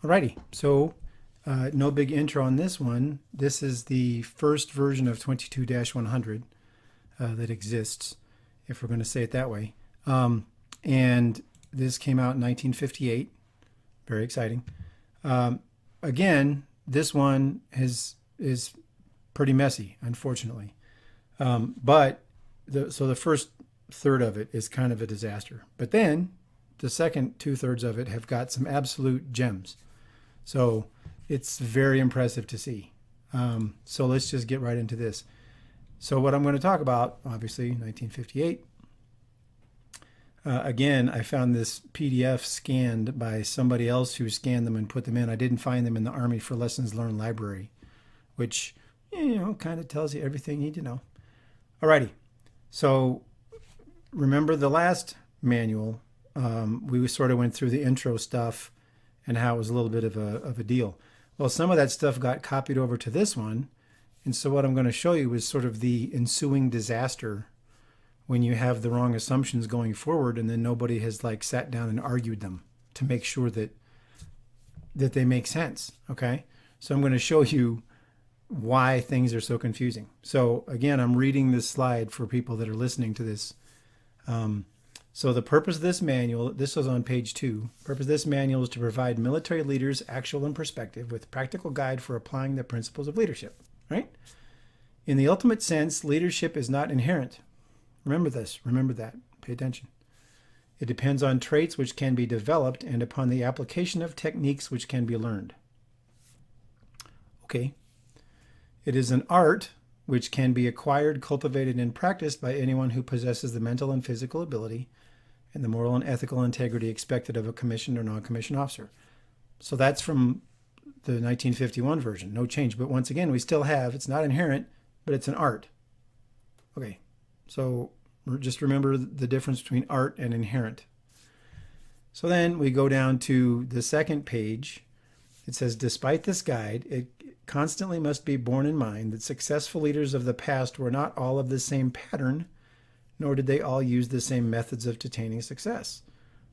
Alrighty, so no big intro on this one. This is the first version of 22-100 that exists, if we're going to say it that way. And this came out in 1958. Very exciting. Again, this one is pretty messy, unfortunately. But the first third of it is kind of a disaster. But then the second 2/3 of it have got some absolute gems. So it's very impressive to see. So let's just get right into this. So what I'm going to talk about, obviously, 1958. Again, I found this PDF scanned by somebody else who scanned them and put them in. I didn't find them in the Army for Lessons Learned library, which, kind of tells you everything you need to know. Alrighty. So remember the last manual, we sort of went through the intro stuff and how it was a little bit of a deal. Well, some of that stuff got copied over to this one. And so what I'm going to show you is sort of the ensuing disaster when you have the wrong assumptions going forward and then nobody has sat down and argued them to make sure that they make sense. Okay. So I'm going to show you why things are so confusing. So again, I'm reading this slide for people that are listening to this. So the purpose of this manual, this was on page 2, the purpose of this manual is to provide military leaders actual and perspective with practical guide for applying the principles of leadership, right? In the ultimate sense, leadership is not inherent. Remember this, remember that, pay attention. It depends on traits which can be developed and upon the application of techniques which can be learned. Okay. It is an art which can be acquired, cultivated, and practiced by anyone who possesses the mental and physical ability and the moral and ethical integrity expected of a commissioned or non-commissioned officer. So that's from the 1951 version, no change. But once again, we still have, it's not inherent, but it's an art. Okay, so just remember the difference between art and inherent. So then we go down to the second page. It says, despite this guide, it constantly must be borne in mind that successful leaders of the past were not all of the same pattern, nor did they all use the same methods of attaining success.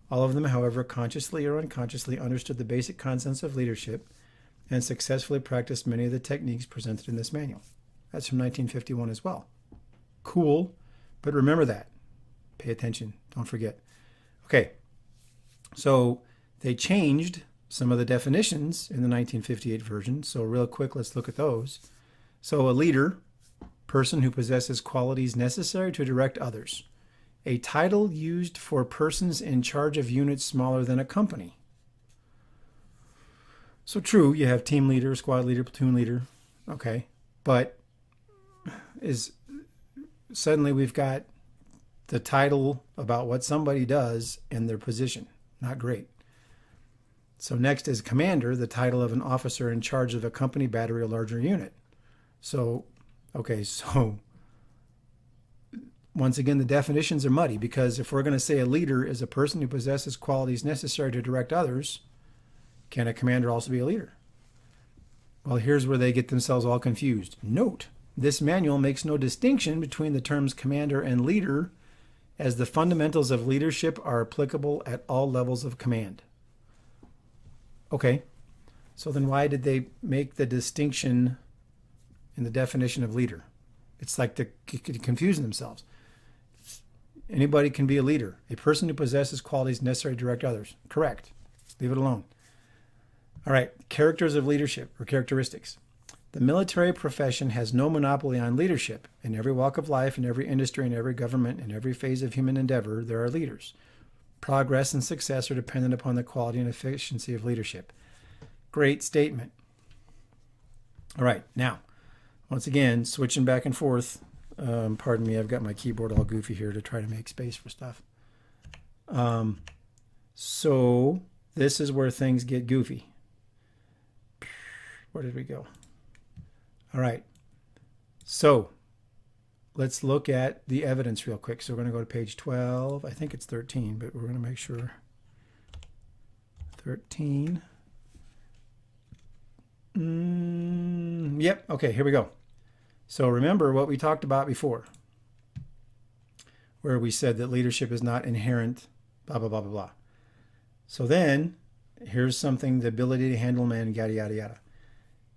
All of them, however, consciously or unconsciously understood the basic concepts of leadership and successfully practiced many of the techniques presented in this manual. That's from 1951 as well. Cool, but remember that. Pay attention, don't forget. Okay, so they changed some of the definitions in the 1958 version. So real quick, let's look at those. So a leader, person who possesses qualities necessary to direct others. A title used for persons in charge of units smaller than a company. So true, you have team leader, squad leader, platoon leader. Okay, but suddenly we've got the title about what somebody does and their position. Not great. So next is commander, the title of an officer in charge of a company, battery, or larger unit. So, okay, so once again, the definitions are muddy because if we're going to say a leader is a person who possesses qualities necessary to direct others, can a commander also be a leader? Well, here's where they get themselves all confused. Note, this manual makes no distinction between the terms commander and leader, as the fundamentals of leadership are applicable at all levels of command. Okay, so then why did they make the distinction in the definition of leader? It's like they're confusing themselves. Anybody can be a leader, a person who possesses qualities necessary to direct others. Correct. Leave it alone. All right, characters of leadership or characteristics. The military profession has no monopoly on leadership. In every walk of life, in every industry, in every government, in every phase of human endeavor, there are leaders. Progress and success are dependent upon the quality and efficiency of leadership. Great statement. All right, now, once again, switching back and forth. Pardon me, I've got my keyboard all goofy here to try to make space for stuff. So this is where things get goofy. Where did we go? All right, so let's look at the evidence real quick. So we're going to go to page 12. I think it's 13, but we're going to make sure. 13. Yep. Okay, here we go. So remember what we talked about before, where we said that leadership is not inherent, blah, blah, blah, blah, blah. So then here's something, the ability to handle men, yada, yada, yada.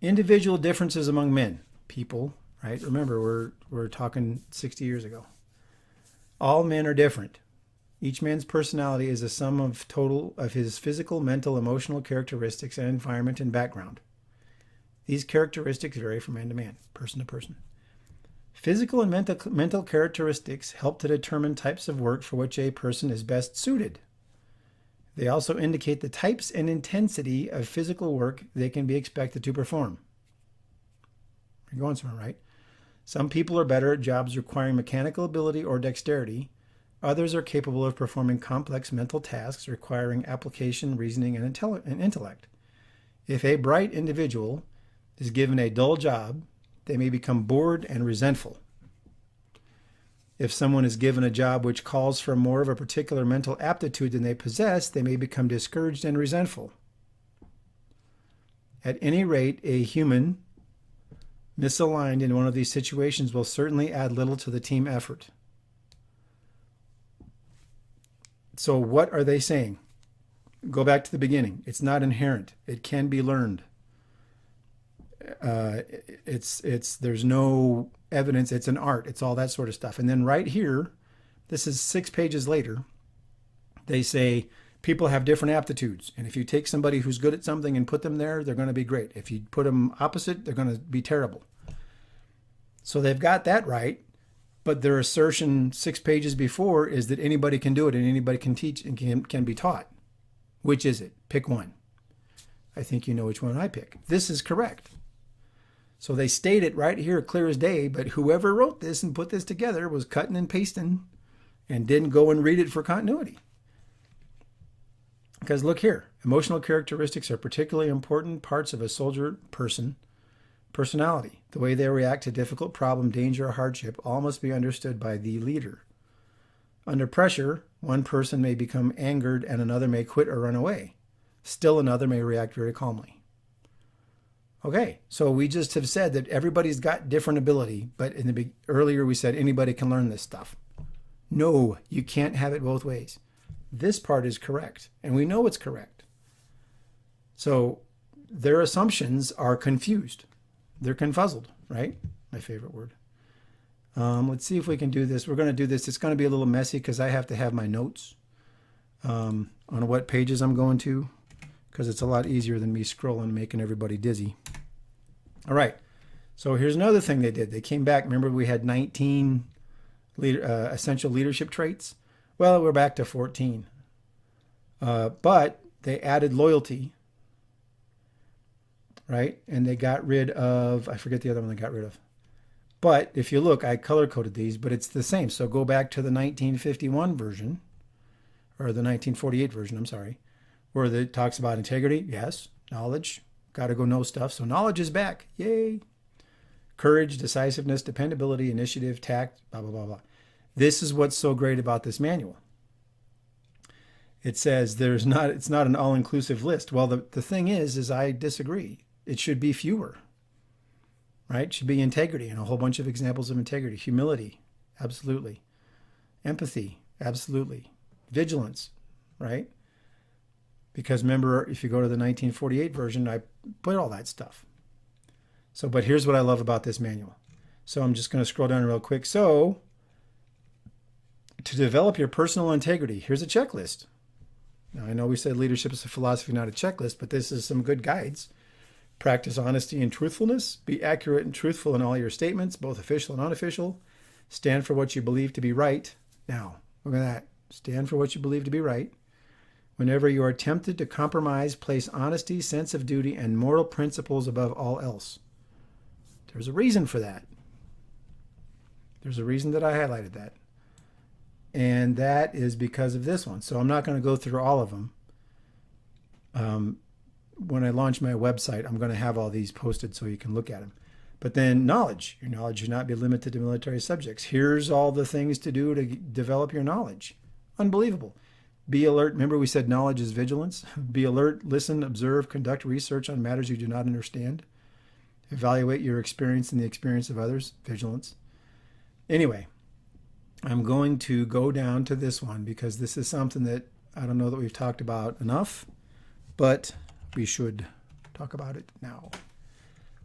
Individual differences among men, people, right? Remember, we're talking 60 years ago. All men are different. Each man's personality is a sum of total of his physical, mental, emotional characteristics and environment and background. These characteristics vary from man to man, person to person. Physical and mental characteristics help to determine types of work for which a person is best suited. They also indicate the types and intensity of physical work they can be expected to perform. You're going somewhere, right? Some people are better at jobs requiring mechanical ability or dexterity. Others are capable of performing complex mental tasks requiring application, reasoning, and intellect. If a bright individual is given a dull job, they may become bored and resentful. If someone is given a job which calls for more of a particular mental aptitude than they possess, they may become discouraged and resentful. At any rate, a human misaligned in one of these situations will certainly add little to the team effort. So what are they saying? Go back to the beginning. It's not inherent. It can be learned. There's no evidence. It's an art. It's all that sort of stuff. And then right here, this is 6 pages later, they say people have different aptitudes. And if you take somebody who's good at something and put them there, they're going to be great. If you put them opposite, they're going to be terrible. So they've got that right. But their assertion 6 pages before is that anybody can do it and anybody can teach and can be taught. Which is it? Pick one. I think you know which one I pick. This is correct. So they state it right here, clear as day, but whoever wrote this and put this together was cutting and pasting and didn't go and read it for continuity. Because look here, emotional characteristics are particularly important parts of a soldier personality. The way they react to difficult problem, danger, or hardship all must be understood by the leader. Under pressure, one person may become angered and another may quit or run away. Still another may react very calmly. Okay, so we just have said that everybody's got different ability, but earlier we said anybody can learn this stuff. No, you can't have it both ways. This part is correct, and we know it's correct. So their assumptions are confused. They're confuzzled, right? My favorite word. Let's see if we can do this. We're going to do this. It's going to be a little messy because I have to have my notes on what pages I'm going to, because it's a lot easier than me scrolling and making everybody dizzy. All right. So here's another thing they did. They came back. Remember we had 19 essential leadership traits? Well, we're back to 14. But they added loyalty, right? And they got rid of, I forget the other one they got rid of. But if you look, I color-coded these, but it's the same. So go back to the 1951 version, or the 1948 version, I'm sorry, where it talks about integrity. Yes. Knowledge. Got to go know stuff. So knowledge is back. Yay. Courage, decisiveness, dependability, initiative, tact, blah, blah, blah, blah. This is what's so great about this manual. It says it's not an all-inclusive list. Well, the thing is I disagree. It should be fewer, right? It should be integrity and a whole bunch of examples of integrity. Humility, absolutely. Empathy, absolutely. Vigilance, right? Because remember, if you go to the 1948 version, I put all that stuff. So, but here's what I love about this manual. So I'm just going to scroll down real quick. So to develop your personal integrity, here's a checklist. Now, I know we said leadership is a philosophy, not a checklist, but this is some good guides. Practice honesty and truthfulness. Be accurate and truthful in all your statements, both official and unofficial. Stand for what you believe to be right. Now, look at that. Stand for what you believe to be right. Whenever you are tempted to compromise, place honesty, sense of duty, and moral principles above all else. There's a reason for that. There's a reason that I highlighted that. And that is because of this one. So I'm not going to go through all of them. When I launch my website, I'm going to have all these posted so you can look at them. But then knowledge. Your knowledge should not be limited to military subjects. Here's all the things to do to develop your knowledge. Unbelievable. Be alert. Remember we said knowledge is vigilance. Be alert, listen, observe, conduct research on matters you do not understand. Evaluate your experience and the experience of others. Vigilance. Anyway, I'm going to go down to this one because this is something that I don't know that we've talked about enough, but we should talk about it now.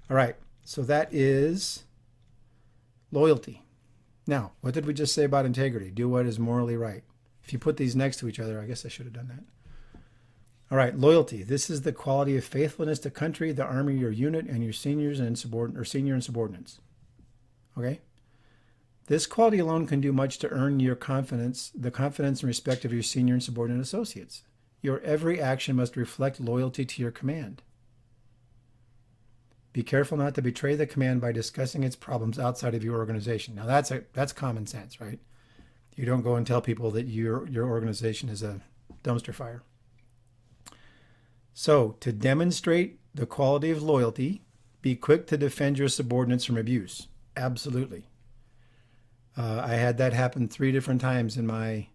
All right, so that is loyalty. Now, what did we just say about integrity? Do what is morally right. If you put these next to each other, I guess I should have done that. All right, loyalty. This is the quality of faithfulness to country, the army, your unit, and your seniors and senior and subordinates. Okay? This quality alone can do much to earn your confidence, the confidence and respect of your senior and subordinate associates. Your every action must reflect loyalty to your command. Be careful not to betray the command by discussing its problems outside of your organization. Now that's common sense, right? You don't go and tell people that your organization is a dumpster fire. So, to demonstrate the quality of loyalty, be quick to defend your subordinates from abuse. Absolutely. I had that happen 3 different times in my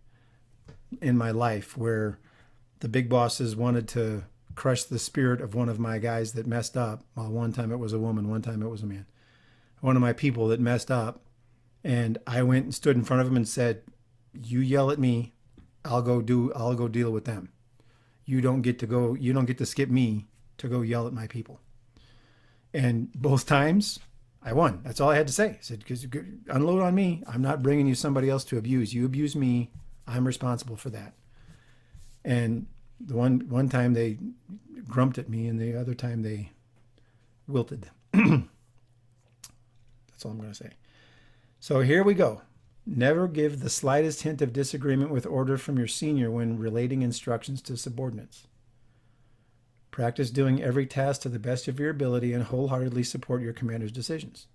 life where the big bosses wanted to crush the spirit of one of my guys that messed up. Well, one time it was a woman, one time it was a man. One of my people that messed up, and I went and stood in front of him and said, "You yell at me, I'll go deal with them. You don't get to skip me to go yell at my people." And both times I won. That's all I had to say. I said, "Because unload on me. I'm not bringing you somebody else to abuse. You abuse me, I'm responsible for that." And the one time they grumped at me, and the other time they wilted. That's all I'm going to say. So here we go. Never give the slightest hint of disagreement with order from your senior when relating instructions to subordinates. Practice doing every task to the best of your ability and wholeheartedly support your commander's decisions.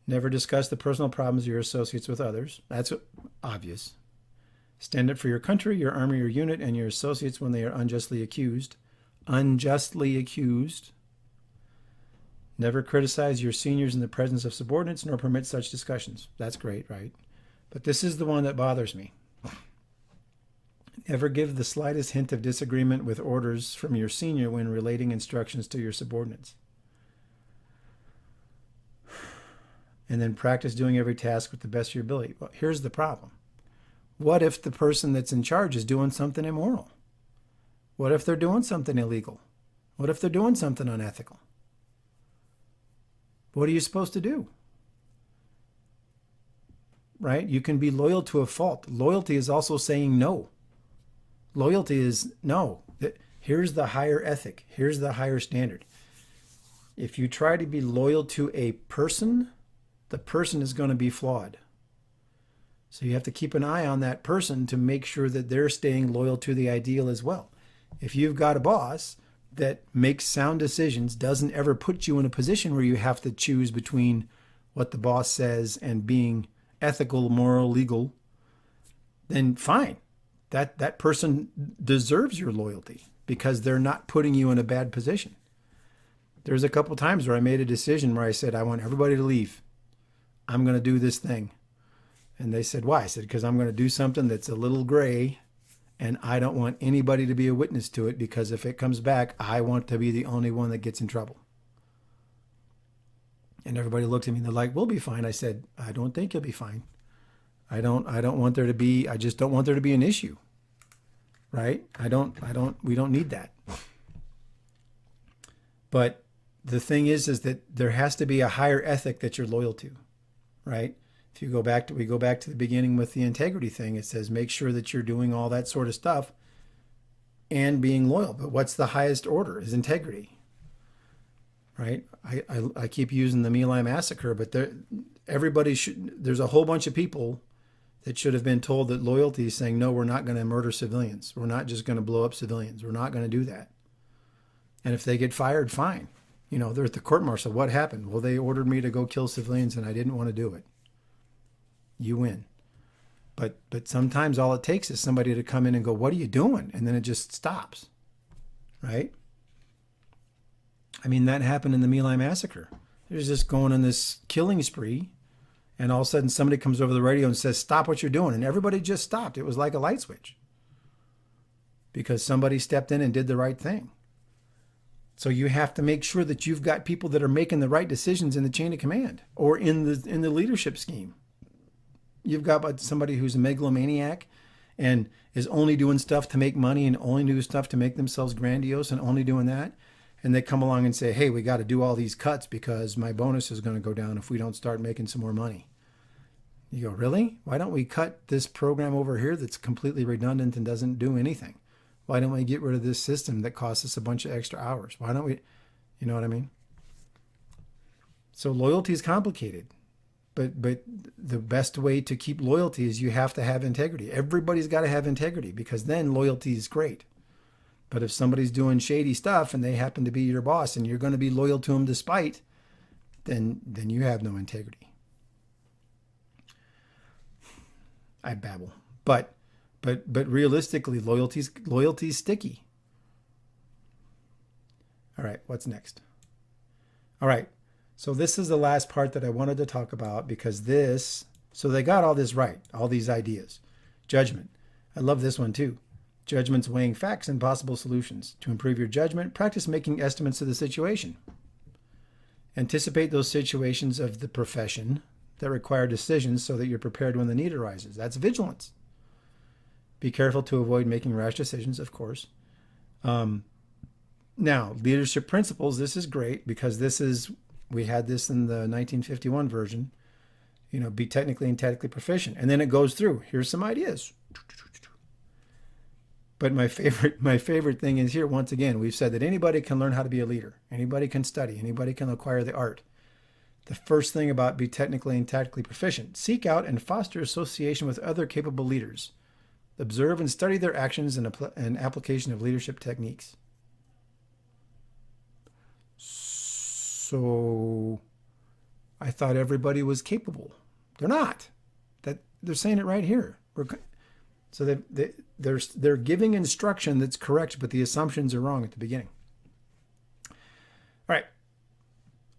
Never discuss the personal problems of your associates with others. That's obvious. Stand up for your country, your army, your unit, and your associates when they are unjustly accused. Unjustly accused. Never criticize your seniors in the presence of subordinates, nor permit such discussions. That's great, right? But this is the one that bothers me. Never give the slightest hint of disagreement with orders from your senior when relating instructions to your subordinates. And then practice doing every task with the best of your ability. Well, here's the problem. What if the person that's in charge is doing something immoral? What if they're doing something illegal? What if they're doing something unethical? What are you supposed to do? Right? You can be loyal to a fault. Loyalty is also saying no. Loyalty is no. Here's the higher ethic. Here's the higher standard. If you try to be loyal to a person, the person is going to be flawed. So you have to keep an eye on that person to make sure that they're staying loyal to the ideal as well. If you've got a boss that makes sound decisions, doesn't ever put you in a position where you have to choose between what the boss says and being ethical, moral, legal, then fine. That person deserves your loyalty because they're not putting you in a bad position. There's a couple times where I made a decision where I said, I want everybody to leave. I'm going to do this thing. And they said, why? I said, because I'm going to do something that's a little gray and I don't want anybody to be a witness to it because if it comes back, I want to be the only one that gets in trouble. And everybody looked at me and they're like, we'll be fine. I said, I don't think you'll be fine. I just don't want there to be an issue. Right? we don't need that. But the thing is that there has to be a higher ethic that you're loyal to. Right? If we go back to the beginning with the integrity thing, it says make sure that you're doing all that sort of stuff and being loyal. But what's the highest order is integrity. Right? I keep using the My Lai massacre, but there's a whole bunch of people that should have been told that loyalty is saying, no, we're not going to murder civilians. We're not just going to blow up civilians. We're not going to do that. And if they get fired, fine. They're at the court-martial. What happened? Well, they ordered me to go kill civilians and I didn't want to do it. You win. But sometimes all it takes is somebody to come in and go, what are you doing? And then it just stops. Right? I mean, that happened in the My Lai massacre. They're just going on this killing spree. And all of a sudden somebody comes over the radio and says, stop what you're doing. And everybody just stopped. It was like a light switch because somebody stepped in and did the right thing. So you have to make sure that you've got people that are making the right decisions in the chain of command or in the leadership scheme. You've got somebody who's a megalomaniac and is only doing stuff to make money and only doing stuff to make themselves grandiose and only doing that. And they come along and say, hey, we got to do all these cuts because my bonus is going to go down if we don't start making some more money. You go, really? Why don't we cut this program over here that's completely redundant and doesn't do anything? Why don't we get rid of this system that costs us a bunch of extra hours? Why don't we, you know what I mean? So loyalty is complicated, but the best way to keep loyalty is you have to have integrity. Everybody's got to have integrity because then loyalty is great. But if somebody's doing shady stuff and they happen to be your boss and you're going to be loyal to them despite, then you have no integrity. I babble, but realistically, loyalty's sticky. All right, what's next? All right, so this is the last part that I wanted to talk about because so they got all this right, all these ideas. Judgment. I love this one too. Judgment's weighing facts and possible solutions. To improve your judgment, practice making estimates of the situation. Anticipate those situations of the profession that require decisions so that you're prepared when the need arises. That's vigilance. Be careful to avoid making rash decisions, of course. Now, leadership principles, this is great because we had this in the 1951 version, be technically and tactically proficient. And then it goes through, here's some ideas. But my favorite thing is here, once again, we've said that anybody can learn how to be a leader. Anybody can study. Anybody can acquire the art. The first thing about be technically and tactically proficient, seek out and foster association with other capable leaders. Observe and study their actions and application of leadership techniques. So I thought everybody was capable. They're not. They're saying it right here. So they're giving instruction that's correct, but the assumptions are wrong at the beginning. All right.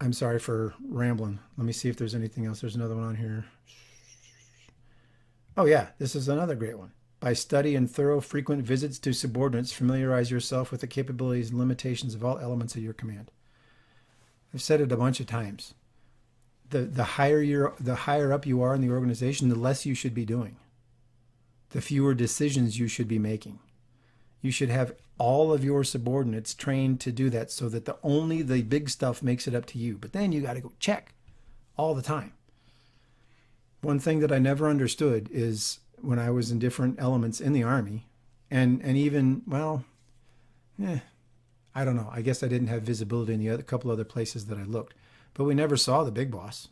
I'm sorry for rambling. Let me see if there's anything else. There's another one on here. Oh yeah, this is another great one. By study and thorough frequent visits to subordinates, familiarize yourself with the capabilities and limitations of all elements of your command. I've said it a bunch of times. The higher up you are in the organization, the less you should be doing. The fewer decisions you should be making. You should have all of your subordinates trained to do that so that only the big stuff makes it up to you. But then you got to go check all the time. One thing that I never understood is when I was in different elements in the Army and even, I don't know. I guess I didn't have visibility in the couple other places that I looked, but we never saw the big boss.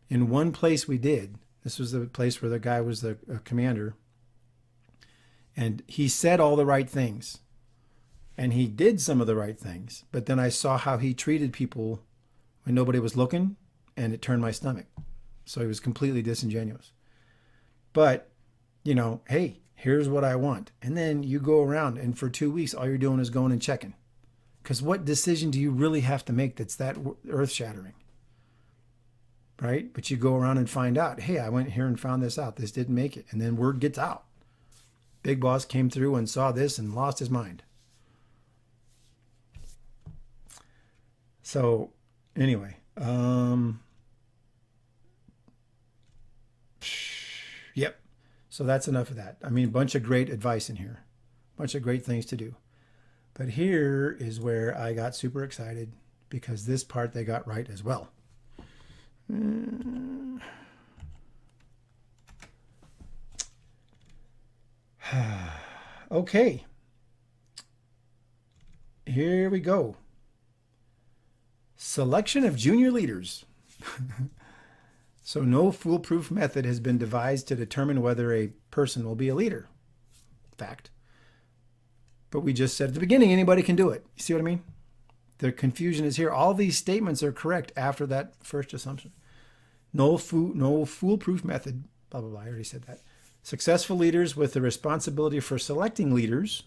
In one place we did. This was the place where the guy was the commander. And he said all the right things. And he did some of the right things. But then I saw how he treated people when nobody was looking, and it turned my stomach. So he was completely disingenuous. But, hey, here's what I want. And then you go around, and for 2 weeks, all you're doing is going and checking. Because what decision do you really have to make that's that earth-shattering? Right? But you go around and find out, hey, I went here and found this out. This didn't make it. And then word gets out. Big boss came through and saw this and lost his mind. So anyway, yep. So that's enough of that. I mean, a bunch of great advice in here, a bunch of great things to do. But here is where I got super excited because this part they got right as well. Okay. Here we go. Selection of junior leaders. So no foolproof method has been devised to determine whether a person will be a leader. Fact. But we just said at the beginning, anybody can do it. You see what I mean? The confusion is here. All these statements are correct after that first assumption. No foolproof method, blah, blah, blah. I already said that. Successful leaders with the responsibility for selecting leaders.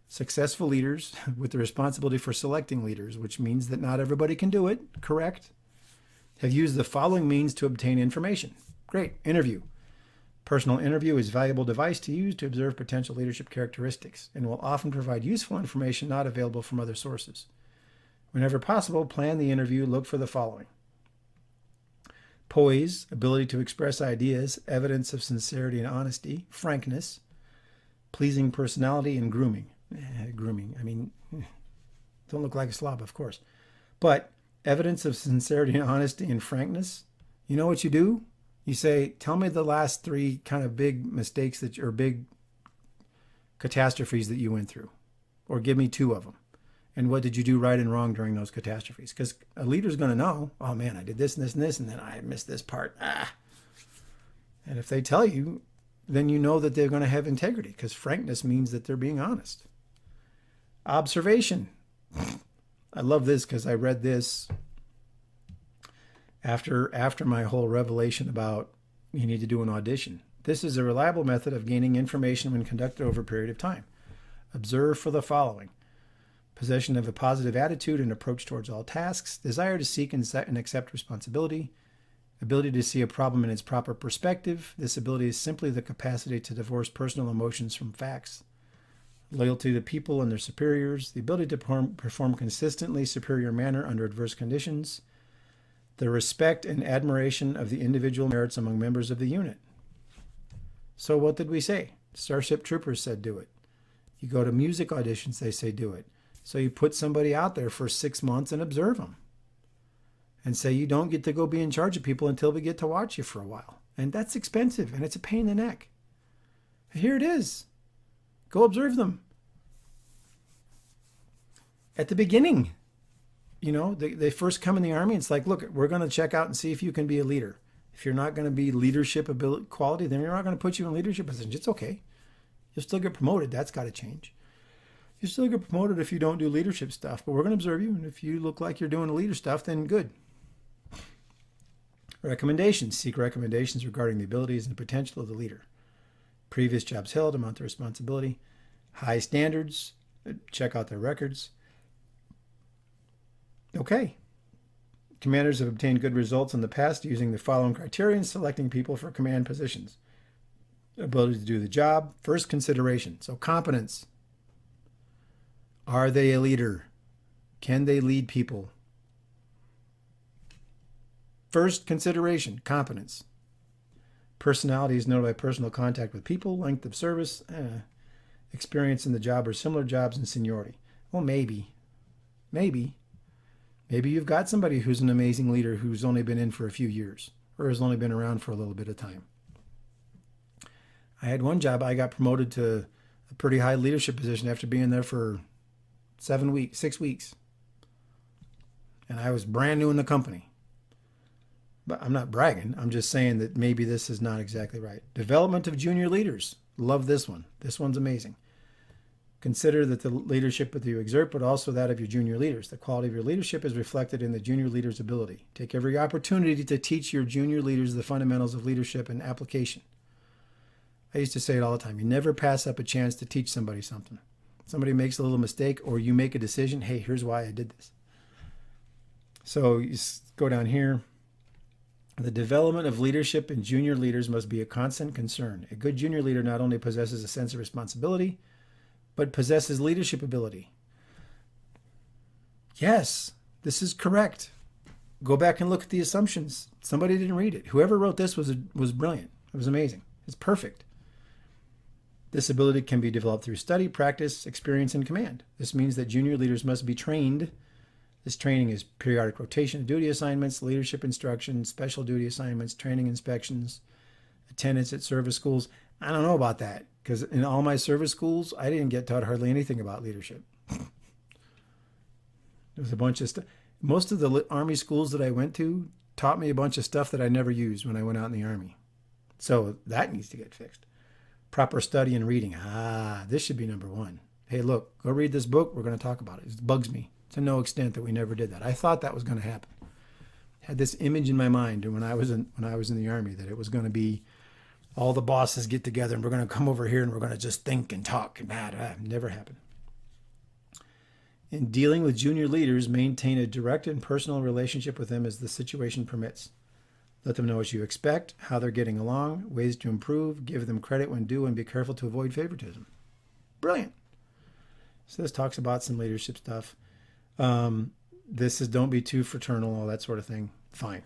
Successful leaders with the responsibility for selecting leaders, which means that not everybody can do it. Correct. have used the following means to obtain information. Great. Interview. Personal interview is a valuable device to use to observe potential leadership characteristics and will often provide useful information not available from other sources. Whenever possible, plan the interview. Look for the following: poise, ability to express ideas, evidence of sincerity and honesty, frankness, pleasing personality, and grooming. Grooming, I mean, don't look like a slob, of course. But evidence of sincerity and honesty and frankness, you know what you do? You say, tell me the last 3 kind of big mistakes or big catastrophes that you went through, or give me 2 of them. And what did you do right and wrong during those catastrophes? Because a leader's going to know, oh man, I did this and this and this, and then I missed this part. And if they tell you, then you know that they're going to have integrity, because frankness means that they're being honest. Observation. I love this because I read this after my whole revelation about you need to do an audition. This is a reliable method of gaining information when conducted over a period of time. Observe for the following: possession of a positive attitude and approach towards all tasks, desire to seek and accept responsibility, ability to see a problem in its proper perspective. This ability is simply the capacity to divorce personal emotions from facts. Loyalty to people and their superiors, the ability to perform consistently superior manner under adverse conditions, the respect and admiration of the individual merits among members of the unit. So what did we say? Starship Troopers said do it. You go to music auditions, they say do it. So you put somebody out there for 6 months and observe them. And say you don't get to go be in charge of people until we get to watch you for a while. And that's expensive and it's a pain in the neck. Here it is. Go observe them. At the beginning, you know, they first come in the Army. It's like, look, we're going to check out and see if you can be a leader. If you're not going to be leadership ability, quality, then we're not going to put you in leadership positions. It's okay. You'll still get promoted. That's got to change. You still get promoted if you don't do leadership stuff, but we're going to observe you. And if you look like you're doing the leader stuff, then good. Recommendations. Seek recommendations regarding the abilities and potential of the leader. Previous jobs held, amount of responsibility. High standards. Check out their records. Okay. Commanders have obtained good results in the past using the following criteria in selecting people for command positions. Ability to do the job. First consideration. So competence. Are they a leader? Can they lead people? First consideration, competence. Personality is noted by personal contact with people, length of service, experience in the job or similar jobs, and seniority. Well, maybe. Maybe you've got somebody who's an amazing leader who's only been in for a few years or has only been around for a little bit of time. I had one job, I got promoted to a pretty high leadership position after being there for 6 weeks. And I was brand new in the company. But I'm not bragging. I'm just saying that maybe this is not exactly right. Development of junior leaders. Love this one. This one's amazing. Consider that the leadership that you exert, but also that of your junior leaders. The quality of your leadership is reflected in the junior leader's ability. Take every opportunity to teach your junior leaders the fundamentals of leadership and application. I used to say it all the time. You never pass up a chance to teach somebody something. Somebody makes a little mistake or you make a decision. Hey, here's why I did this. So you go down here. The development of leadership in junior leaders must be a constant concern. A good junior leader not only possesses a sense of responsibility, but possesses leadership ability. Yes, this is correct. Go back and look at the assumptions. Somebody didn't read it. Whoever wrote this was brilliant. It was amazing. It's perfect. This ability can be developed through study, practice, experience, and command. This means that junior leaders must be trained. This training is periodic rotation of duty assignments, leadership instruction, special duty assignments, training inspections, attendance at service schools. I don't know about that because in all my service schools, I didn't get taught hardly anything about leadership. There was a bunch of stuff. Most of the Army schools that I went to taught me a bunch of stuff that I never used when I went out in the Army. So that needs to get fixed. Proper study and reading. This should be number 1. Hey, look, go read this book. We're going to talk about it. It bugs me to no extent that we never did that. I thought that was going to happen. I had this image in my mind when I was in the Army that it was going to be all the bosses get together and we're going to come over here and we're going to just think and talk and that never happened. In dealing with junior leaders, maintain a direct and personal relationship with them as the situation permits. Let them know what you expect, how they're getting along, ways to improve, give them credit when due, and be careful to avoid favoritism. Brilliant. So this talks about some leadership stuff. This is don't be too fraternal, all that sort of thing. Fine.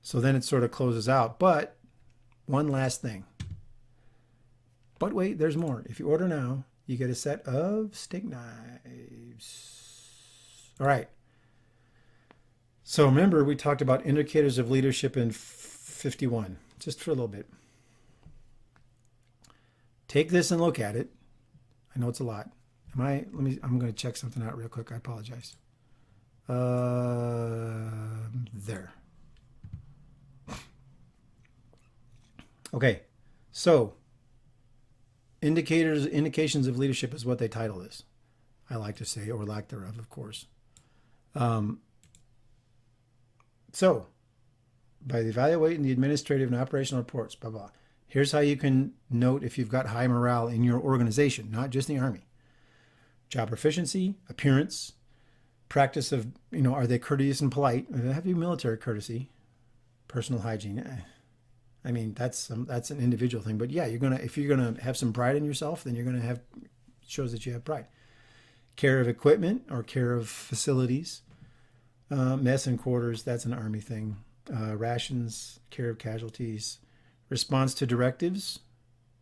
So then it sort of closes out. But one last thing. But wait, there's more. If you order now, you get a set of steak knives. All right. So remember, we talked about indicators of leadership in 51, just for a little bit. Take this and look at it. I know it's a lot. I'm going to check something out real quick. I apologize. There. Okay. So indications of leadership is what they title this. I like to say, or lack thereof, of course. So, by evaluating the administrative and operational reports, blah, blah. Here's how you can note if you've got high morale in your organization, not just the Army. Job proficiency, appearance, practice of, are they courteous and polite? They have to be military courtesy, personal hygiene. I mean, that's an individual thing. But yeah, if you're gonna have some pride in yourself, then you're gonna have shows that you have pride. Care of equipment or care of facilities. Mess and quarters, that's an Army thing. Rations, care of casualties, response to directives,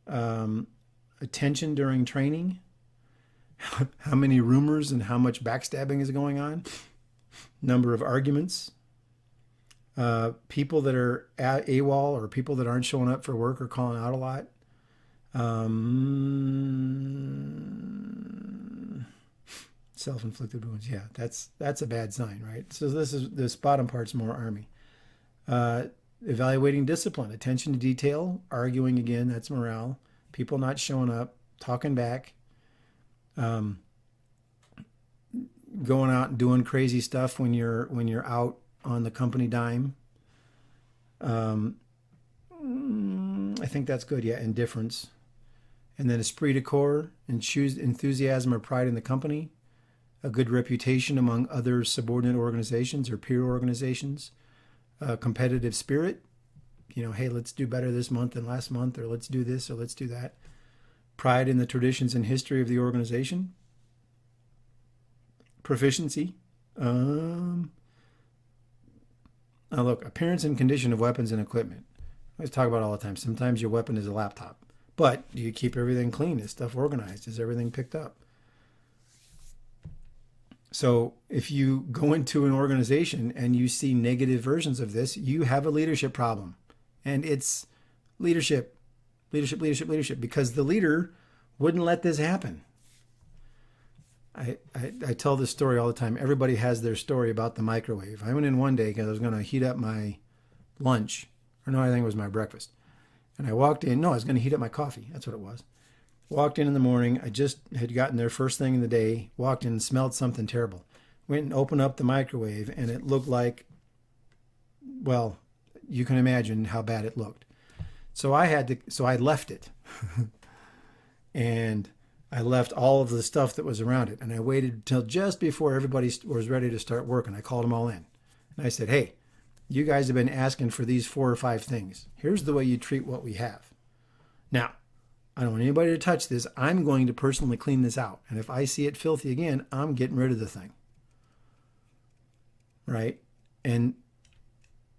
attention during training, how many rumors and how much backstabbing is going on, number of arguments, people that are at AWOL or people that aren't showing up for work or calling out a lot. Self-inflicted wounds. Yeah, that's a bad sign, right? So this bottom part's more Army. Evaluating discipline, attention to detail, arguing again, that's morale. People not showing up, talking back, going out and doing crazy stuff when you're out on the company dime. I think that's good. Yeah, indifference. And then esprit de corps, and choose enthusiasm or pride in the company. A good reputation among other subordinate organizations or peer organizations, competitive spirit, hey, let's do better this month than last month, or let's do this, or let's do that. Pride in the traditions and history of the organization. Proficiency. Now look, appearance and condition of weapons and equipment. I always talk about it all the time. Sometimes your weapon is a laptop, but do you keep everything clean? Is stuff organized? Is everything picked up? So if you go into an organization and you see negative versions of this, you have a leadership problem. And it's leadership, because the leader wouldn't let this happen. I tell this story all the time. Everybody has their story about the microwave. I went in one day because I was going to heat up my lunch. Or no, I think it was my breakfast. And I walked in. No, I was going to heat up my coffee. That's what it was. Walked in the morning. I just had gotten there first thing in the day. Walked in and smelled something terrible. Went and opened up the microwave, and it looked like, well, you can imagine how bad it looked. So I left it. And I left all of the stuff that was around it. And I waited until just before everybody was ready to start working. I called them all in. And I said, hey, you guys have been asking for these 4 or 5 things. Here's the way you treat what we have. Now, I don't want anybody to touch this. I'm going to personally clean this out. And if I see it filthy again, I'm getting rid of the thing. Right? And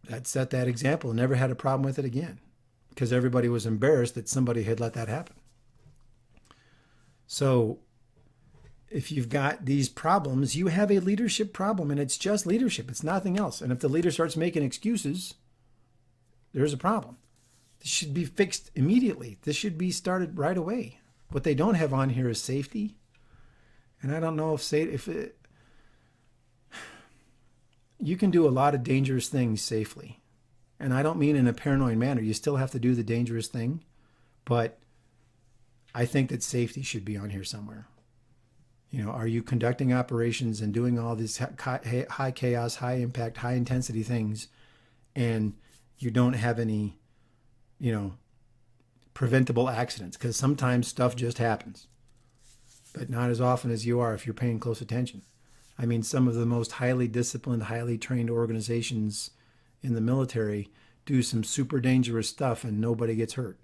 that set that example. Never had a problem with it again. Because everybody was embarrassed that somebody had let that happen. So if you've got these problems, you have a leadership problem, and it's just leadership. It's nothing else. And if the leader starts making excuses, there's a problem. This should be fixed immediately. This should be started right away. What they don't have on here is safety. And I don't know you can do a lot of dangerous things safely. And I don't mean in a paranoid manner. You still have to do the dangerous thing. But I think that safety should be on here somewhere. Are you conducting operations and doing all these high chaos, high impact, high intensity things, and you don't have any, preventable accidents? Because sometimes stuff just happens, but not as often as you are if you're paying close attention. I mean, some of the most highly disciplined, highly trained organizations in the military do some super dangerous stuff and nobody gets hurt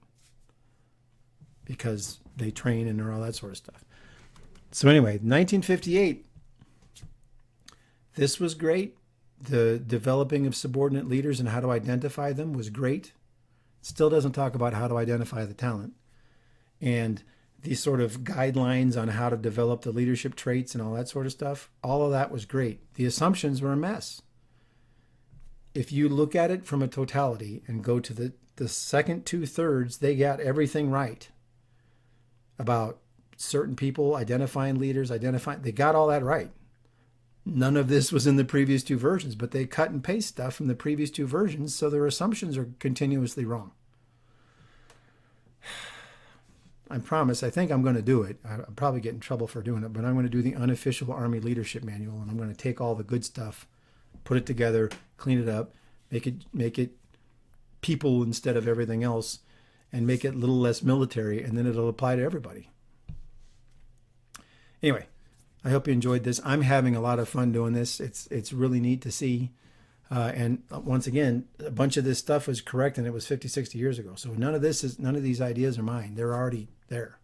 because they train and all that sort of stuff. So anyway, 1958, this was great. The developing of subordinate leaders and how to identify them was great. Still doesn't talk about how to identify the talent. And these sort of guidelines on how to develop the leadership traits and all that sort of stuff, all of that was great. The assumptions were a mess. If you look at it from a totality and go to the second 2/3, they got everything right about certain people, identifying leaders, they got all that right. None of this was in the previous two versions, but they cut and paste stuff from the previous two versions, so their assumptions are continuously wrong. I promise, I think I'm going to do it. I'll probably get in trouble for doing it, but I'm going to do the unofficial Army Leadership Manual, and I'm going to take all the good stuff, put it together, clean it up, make it people instead of everything else, and make it a little less military, and then it'll apply to everybody. Anyway, I hope you enjoyed this. I'm having a lot of fun doing this. It's really neat to see. And once again, a bunch of this stuff was correct, and it was 50, 60 years ago. So none of these ideas are mine. They're already there.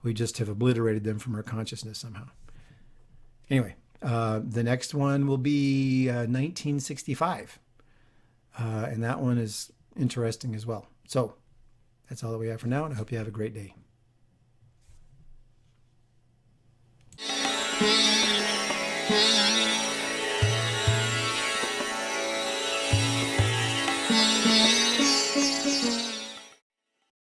We just have obliterated them from our consciousness somehow. Anyway, the next one will be 1965. And that one is interesting as well. So that's all that we have for now, and I hope you have a great day.